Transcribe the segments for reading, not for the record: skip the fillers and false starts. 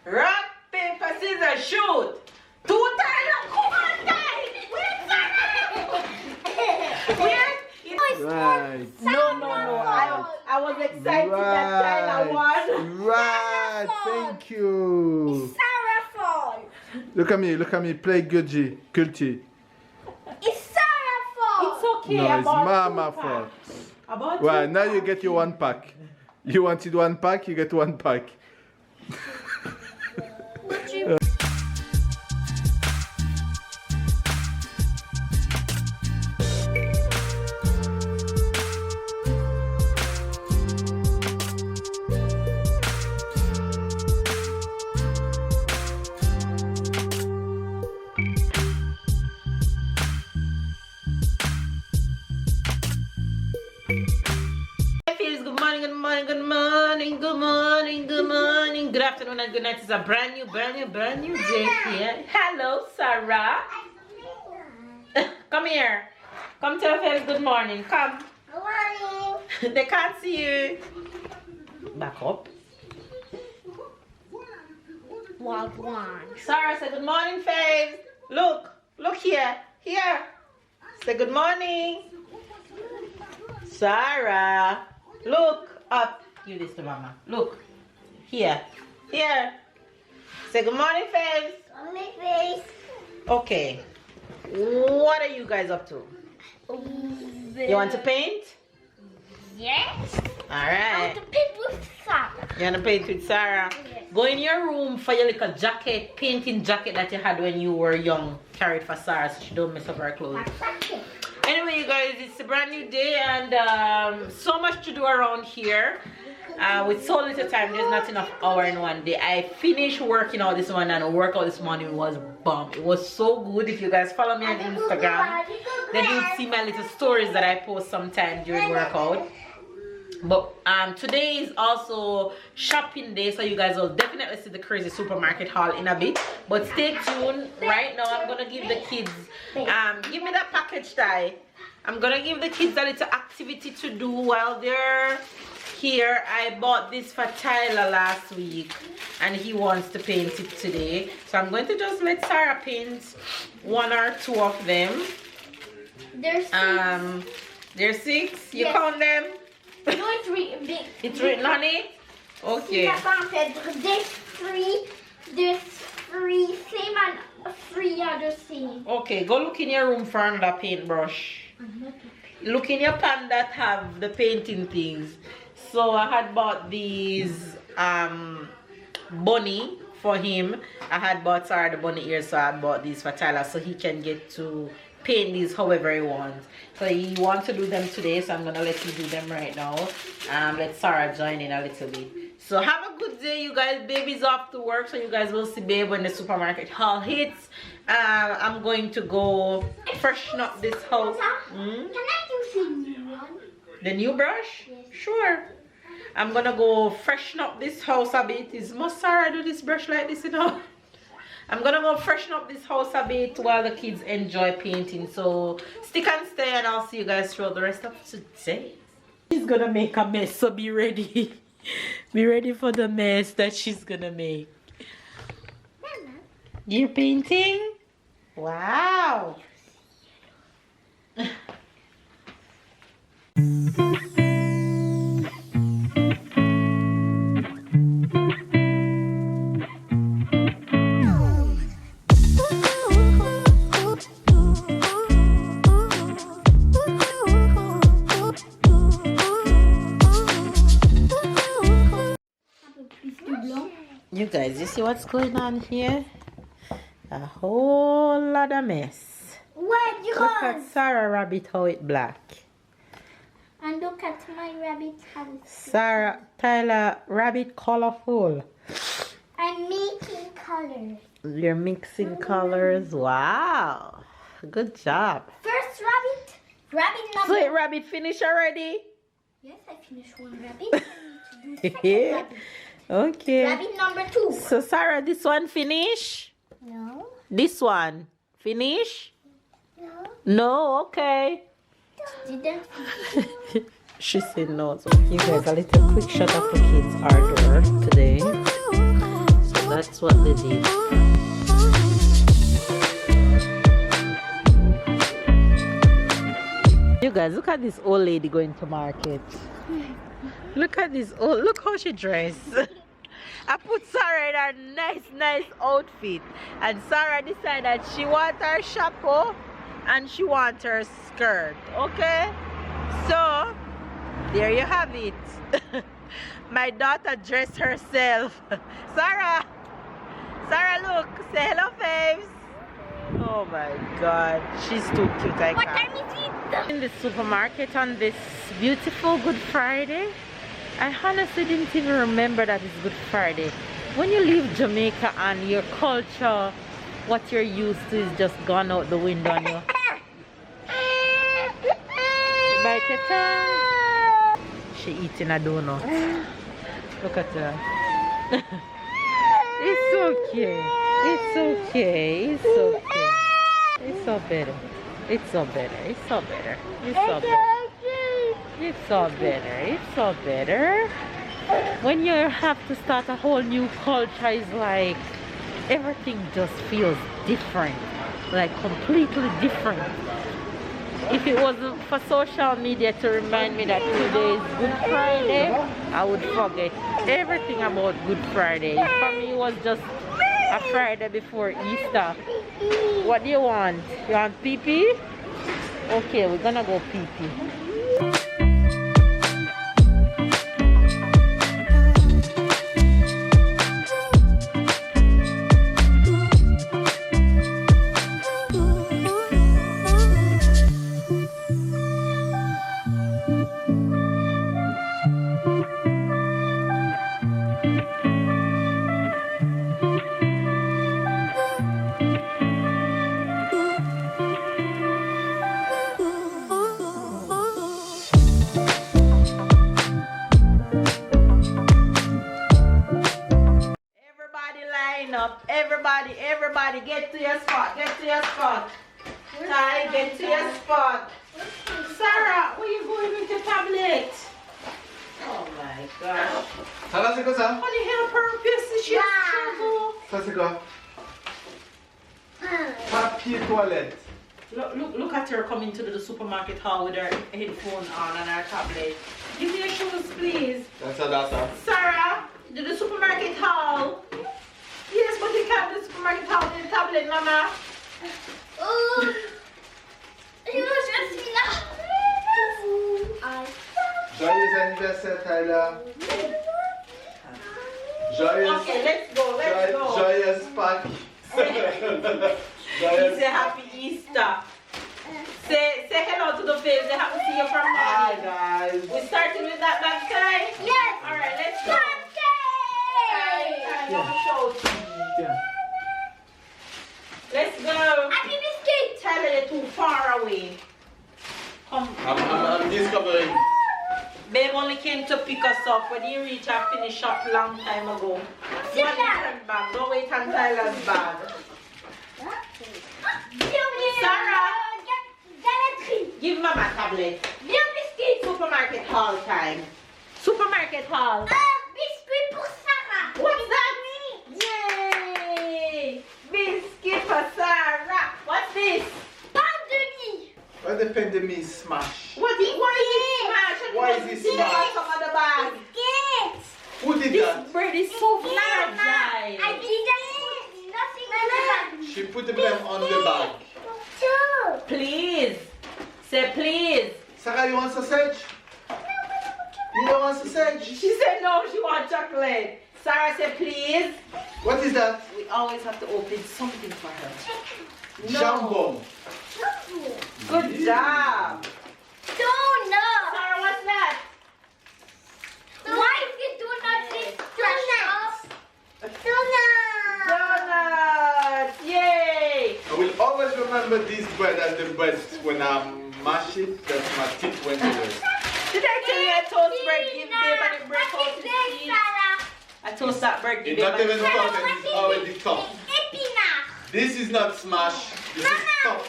Rock, paper, scissors, shoot. 2 times. Come on, guys. Right. No. I was excited that Tyler won. Right. Thank you. Sarah fault. Look at me. Play Gucci. Culty. It's Sarah's fault. It's okay. No, it's about Mama 2 fault. packs. About Well, 2 now you packs. get your 1 pack. You wanted 1 pack, you get 1 pack. Good afternoon and good night. It's a brand new day here. Hello, Sarah. Come here. Come tell fellas good morning. Come. Good morning. They can't see you. Back up. Wagwan. Sarah, say good morning, Faith. Look here. Here. Say good morning. Sarah. Look up. Give this to Mama. Look. Here. Say good morning, Faith. On my face. Okay. What are you guys up to? You want to paint? Yes. I Alright. want to paint with Sarah. You want to paint with Sarah? Yes. Go in your room for your little jacket, painting jacket that you had when you were young. Carry it for Sarah so she don't mess up her clothes. Anyway, you guys, it's a brand new day and so much to do around here. With so little time, there's not enough hour in one day. I finished working out this morning and the workout this morning was bomb. It was so good. If you guys follow me on Instagram, then you'll see my little stories that I post sometime during workout. But today is also shopping day, so you guys will definitely see the crazy supermarket haul in a bit. But stay tuned. Right now I'm gonna give the kids give me that package tie. I'm gonna give the kids a little activity to do while they're here. I bought this for Tyler last week and he wants to paint it today, so I'm going to just let Sarah paint 1 or 2 of them. There's 6. There's 6. You Yes. count them? No, it's written big. It's written on it? Okay. There's 3. There's 3 same and 3 other same. Okay, go look in your room for another paintbrush. Look in your pan that have the painting things. So I had bought these bunny for him. I had bought Sarah the bunny ears, so I bought these for Tyler so he can get to paint these however he wants. So he wants to do them today, so I'm gonna let him do them right now. Let Sarah join in a little bit. So have a good day, you guys. Baby's off to work, so you guys will see baby when the supermarket haul hits. I'm going to go freshen up this house. Can I use the new one? The new brush? Yes. Sure. I'm gonna go freshen up this house a bit. Must Sarah do this brush like this, you know? I'm gonna go freshen up this house a bit while the kids enjoy painting. So stick and stay and I'll see you guys throughout the rest of today. She's gonna make a mess, so be ready. Be ready for the mess that she's gonna make. You're painting? Wow. You guys, you see what's going on here? A whole lot of mess. Where you Look going? at Sarah rabbit how it black. And look at my rabbit house. Sarah, Tyler rabbit colorful. I'm making colors. You're mixing colors. Wow. Good job. First rabbit. Rabbit number. So rabbit finish already? Yes, I finished 1 rabbit. I need to do second Yeah. rabbit. Okay. Rabbit number 2. So Sarah, this one finish? No. This one finish? No. No, okay. Didn't. She said no. So you guys, a little quick shot of the kids' hard work today. So That's what they did. You guys, look at this old lady going to market. Look at this old, look how she dressed. I put Sarah in her nice outfit, and Sarah decided she wants her chapeau and she wants her skirt. Okay, so there you have it. My daughter dressed herself. Sarah, look, say hello, babes. Oh my God, she's too cute. I What can't. time is it? In the supermarket on this beautiful Good Friday. I honestly didn't even remember that it's Good Friday. When you leave Jamaica and your culture, what you're used to is just gone out the window and you bite your tongue. She eating a donut. Look at her. It's okay. It's okay. It's okay. It's so better. It's so better. It's so better. It's so better. It's so better. It's so better. When you have to start a whole new culture, it's like everything just feels different, like completely different. If it wasn't for social media to remind me that today is Good Friday, I would forget everything about Good Friday. For me, it was just a Friday before Easter. What do you want? You want pee-pee? Okay, we're gonna go pee-pee. Everybody, get to your spot. Get to your spot. Ty, get to your spot. Sarah, where you going with your tablet? Oh my gosh. Ça c'est quoi ça? Honey, help her. She has trouble. Ça c'est quoi? Papier toilette. Look at her coming to the supermarket hall with her headphone on and her tablet. Give me your shoes, please. That's a data. Sarah, to the supermarket hall. Yes, but you can't do the supermarket hall with the tablet, Mama. Oh, je suis là. Joyeux anniversaire, Tyler. Joyeux. Okay, let's go. Joyous Pâques. He say happy Easter. Say hello to the babes. They have to see you from Hi morning. guys. We starting with that bad side? Yes. All right, let's go. Yeah. Let's go. Happy biscuit. Tyler, you're too far away. Come. I'm discovering. Babe only came to pick us up. When you reach, I finished up long time ago. Sit One down. different bag. Don't wait on Tyler's bag. Sarah. Give Mama tablet. Bien biscuit. Supermarket hall time. Supermarket hall. Biscuit pour Sarah. What's that? Yay! Biscuit for Sarah. What's this? Pain de mie. Why the pandemic smash? Why is it smash? Why is it smash? Some of the bag. Biscuits. Who did This that? bread is so fragile. I didn't put nothing on the bag. She put the blame on the bag. Two. Please. Say please. Sarah, you want sausage? You don't want sausage? She said no, she wants chocolate. Sarah said please. What is that? We always have to open something for her. No. Jambon. Good job. Donut. Sarah, what's that? Why is it donut this trash? Donuts. Yay. I will always remember this bread as the best when I mash it. That's my tip when to it. Did I tell you I toast bread give babe and it break out his teeth? I toast that bread give It's babe not and even it break out started, his it's already tough. Épinard. This is not smash, this is tough.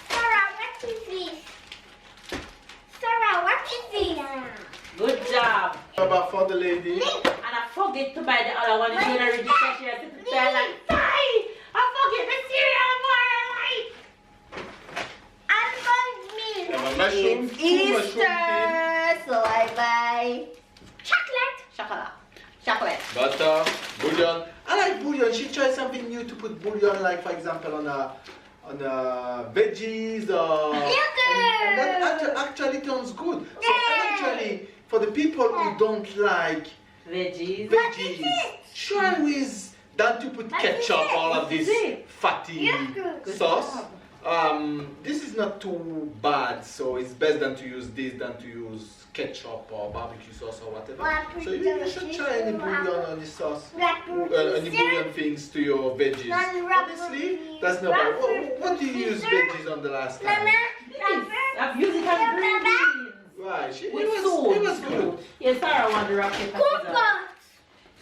Sarah, what is this? Sarah, what is this? Good job. How about for the lady? And a forget to buy the other one. It's gonna reach the cashier. They're like, sorry, I forget the cereal one. Yeah, mushroom, It's two mushroom Easter, so I buy chocolate. butter, bouillon. I like bouillon. She tried something new to put bouillon, like for example on veggies or and that actually turns good. So actually, for the people who don't like Veggies. try with than to put ketchup, all of this fatty sauce. This is not too bad, so it's best than to use this than to use ketchup or barbecue sauce or whatever. So you should try any bouillon on the sauce, any bouillon things to your veggies. Honestly, that's not bad. What do you use veggies on the last time? I've used it on green beans. Right, it With was good. Yes, Sarah want the rocket.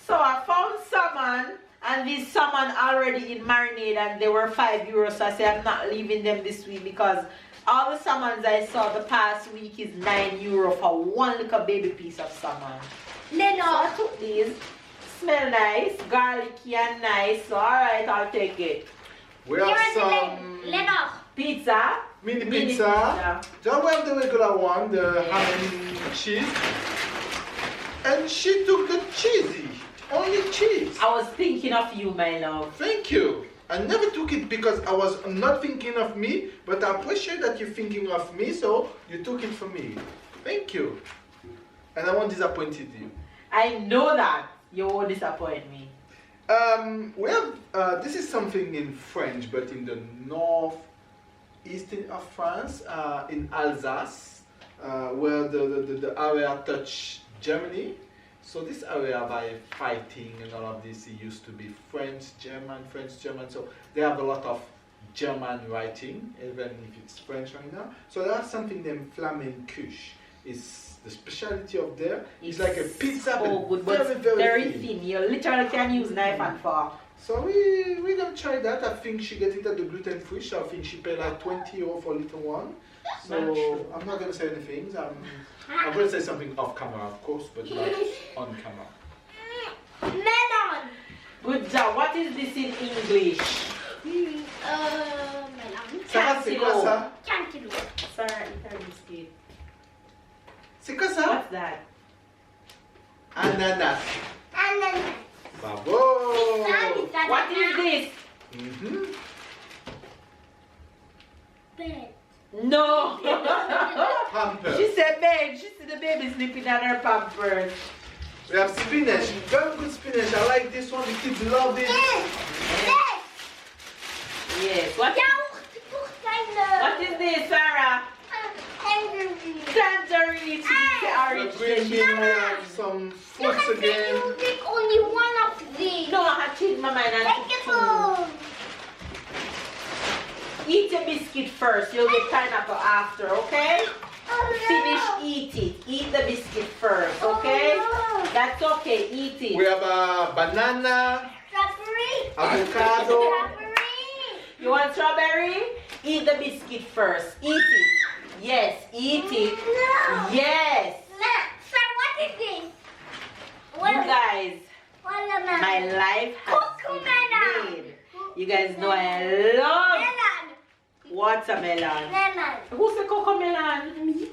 So I found salmon, and these salmon already in marinade, and they were €5. So I said I'm not leaving them this week because all the salmons I saw the past week is €9 for one little baby piece of salmon. So I took these. Smell nice, garlicky and nice. So alright, I'll take it. We have some Pizza. mini pizza. Then we have the regular one, the ham and cheese. And she took the cheesy. Only cheese. I was thinking of you, my love. Thank you. I never took it because I was not thinking of me, but I appreciate that you're thinking of me, so you took it for me. Thank you. And I won't disappoint you. I know that you won't disappoint me. We have, this is something in French, but in the northeast of France, in Alsace, where the area touch Germany. So this area by fighting and all of this, it used to be French, German. So they have a lot of German writing, even if it's French right now. So there's something named flamencuche. It's the specialty of there. It's like a pizza, good, but very thin. You literally can use knife and fork. So we're gonna try that. I think she gets it at the gluten free. So I think she paid like €20 for a little one. So I'm not gonna say anything. I'm gonna say something off camera, of course, but not on camera. Melon. Good job. What is this in English? Melon. Sarah, c'est quoi ça? Cantaloupe. Sarah, eat her biscuit. C'est quoi ça? What's that? Ananas. Ananas. Bravo! What is this? Bed. No. Pampers. She said, babe, she said the baby sleeping on her pampers. We have spinach. Very good spinach. I like this one. The kids love it. Yes. What is this, Sarah? Tangerine. Tangerine. The green bean, we have some fruits again. You pick only one of these. No, I changed my mind. Vegetable. Eat your biscuit first. You'll get pineapple after, okay? Finish eat it. Eat the biscuit first, okay? That's okay. Eat it. We have a banana, Strawberry. avocado. Strawberry. You want strawberry? Eat the biscuit first. Eat it. Yes, eat it. No. Yes. Sir, what is this? You guys, Watermelon. my life has Coconut. been made. You guys know I love Melon. watermelon. Lemon. Who said cocomelon? Me.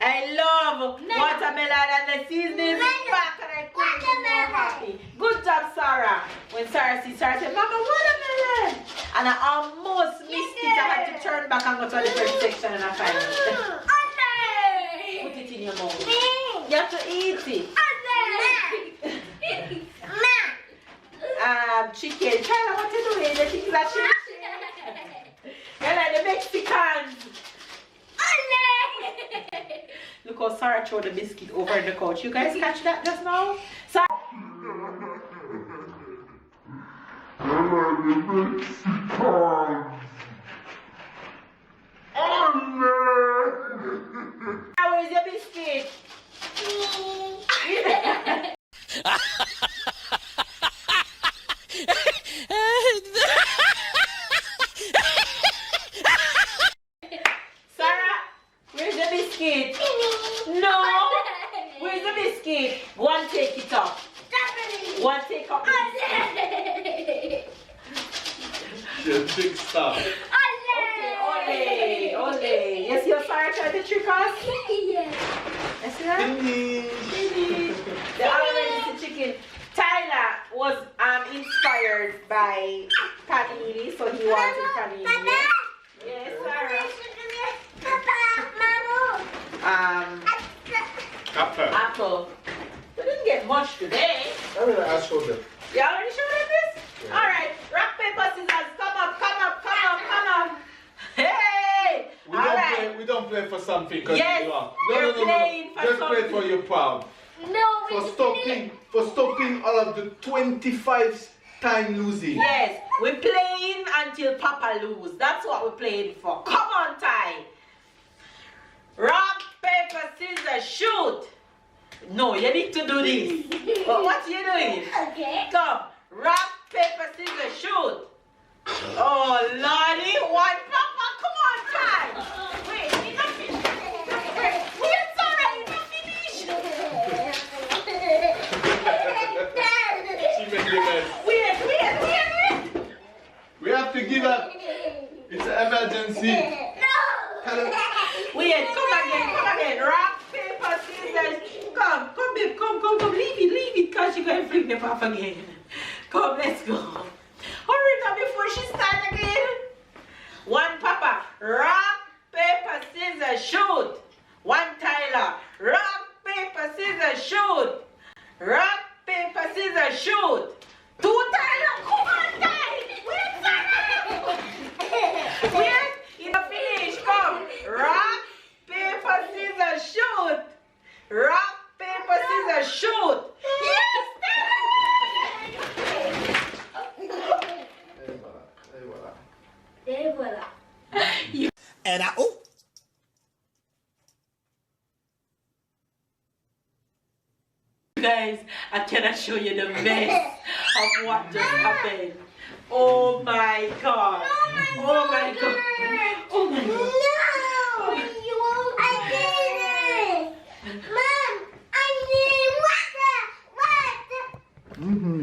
I love watermelon and the seasoning is back and I couldn't be more happy. Good job, Sarah. When Sarah said, Mama, watermelon. And I almost missed it. I had to turn back and go to a different section and I find it. Put it in your mouth. You have to eat it. Chicken. China, what you doing? The things that chicken. You're like the Mexicans. Look how Sarah threw the biscuit over the couch. You guys catch that just now? Sarah. Where's your biscuit? Sarah, where's the biscuit? No. Where's the biscuit? Go and take it off. big stuff. Okay, ole. Yes, your Sarah tried to trick us? Yes. Yes, yeah? Finish. The other is the chicken. Tyler was inspired by panini, so he wanted panini. Yes, Sarah. Apple. We didn't get much today. I showed them. You already showed them this? Yeah. Alright, rock, paper, scissors. Come up. Hey! We don't play for something because yes, you are. We're playing for Just something. play for your proud. No, For stopping all of the 25 time losing. Yes, we're playing until Papa lose. That's what we're playing for. Come on, Ty. Rock, paper, scissors, shoot. No, you need to do this. But what are you doing? Okay. Come. Rock, paper, scissors, shoot. Oh, Lordy. One, Papa. Come on, Ty. Wait, you're not finished. Wait, Sarah, you're not finished. She made the mess. Wait. We have to give up. It's an emergency. Hello. Wait, come again. Rock, paper, scissors. Come, babe, come. Leave it, cause you're going to flip them off again. Come, let's go. Hurry now before she starts again. One, Papa. Rock, paper, scissors, shoot. One, Tyler. Rock, paper, scissors, shoot. Rock, paper, scissors, shoot. Two, Tyler. Come on, Tyler. Wait, Sarah. Wait, you don't finish. Come. Rock, paper, scissors, shoot. Rock, paper, scissors, shoot. Yes, Et voilà. And guys, I cannot show you the mess of what just happened. Oh my God. Oh my God. Oh my God. No, you won't. I did it. Mom, I need water.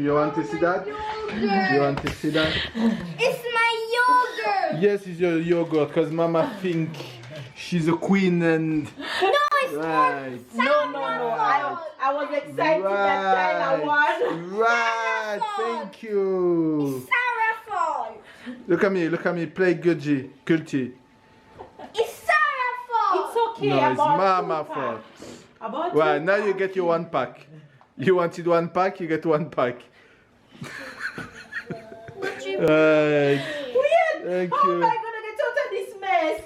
You want to see that? You want to see that? It's my yogurt. Yes, it's your yogurt because Mama think she's a queen and. No, it's Right. No. I was excited that Tyler won. Right. Thank you. Sarah's fault. Look at me. Play Gucci. It's Sarah's fault. It's okay. No, it's about Mama 2 fault. packs. About Right, 2 now you packs. get your 1 pack. You wanted 1 pack, you get 1 pack. Right. Weird. Thank How you. am I gonna get out of this mess?